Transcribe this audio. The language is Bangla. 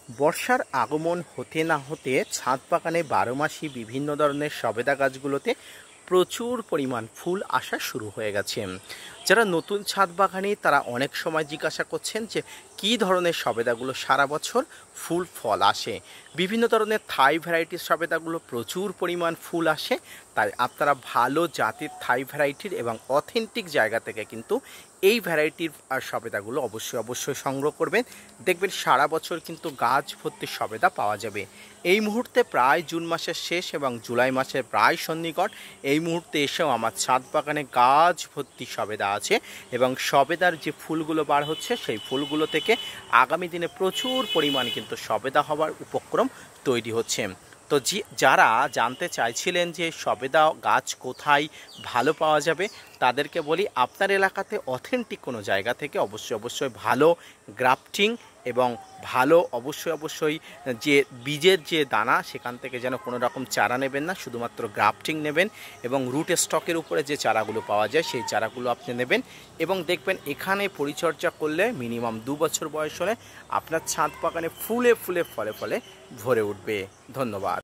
বর্ষার আগমন হতে না হতে ছাদ বাগানে 12 মাসই বিভিন্ন ধরনের সবেদা গাছগুলোতে প্রচুর পরিমাণ ফুল আসা শুরু হয়ে গেছে। যারা নতুন ছাদ বাগানি তারা অনেক সময় জিজ্ঞাসা করছেন যে কী ধরনের সবেদাগুলো সারা বছর ফুল ফল আসে। বিভিন্ন ধরনের থাই ভ্যারাইটির সবেদাগুলো প্রচুর পরিমাণ ফুল আসে, তাই আপনারা ভালো জাতের থাই ভ্যারাইটির এবং অথেন্টিক জায়গা থেকে কিন্তু এই ভ্যারাইটির সবেদাগুলো অবশ্যই সংগ্রহ করবেন। দেখবেন সারা বছর কিন্তু গাছ ভর্তি সবেদা পাওয়া যাবে। এই মুহূর্তে প্রায় জুন মাসের শেষ এবং জুলাই মাসের প্রায় সন্নিকট। এই মুহূর্তে এসেও আমার ছাদ বাগানে গাছ ভর্তি সবেদা আছে এবং সবেদার যে ফুলগুলো বার হচ্ছে সেই ফুলগুলো থেকে আগামী দিনে প্রচুর পরিমাণ কিন্তু সবেদা হওয়ার উপক্রম তৈরি হচ্ছে। তো যারা জানতে চাইছিলেন যে সবেদা গাছ কোথায় ভালো পাওয়া যাবে, তাদেরকে বলি আপনার এলাকাতে অথেন্টিক কোনো জায়গা থেকে অবশ্যই ভালো গ্রাফটিং এবং ভালো অবশ্যই যে বীজের যে দানা সেখান থেকে যেন কোনো রকম চারা নেবেন না, শুধুমাত্র গ্রাফটিং নেবেন এবং রুট স্টকের উপরে যে চারাগুলো পাওয়া যায় সেই চারাগুলো আপনি নেবেন এবং দেখবেন এখানে পরিচর্যা করলে মিনিমাম 2 বছর বয়স হলে আপনার ছাদ বাগানে ফুলে ফলে ভরে উঠবে। ধন্যবাদ।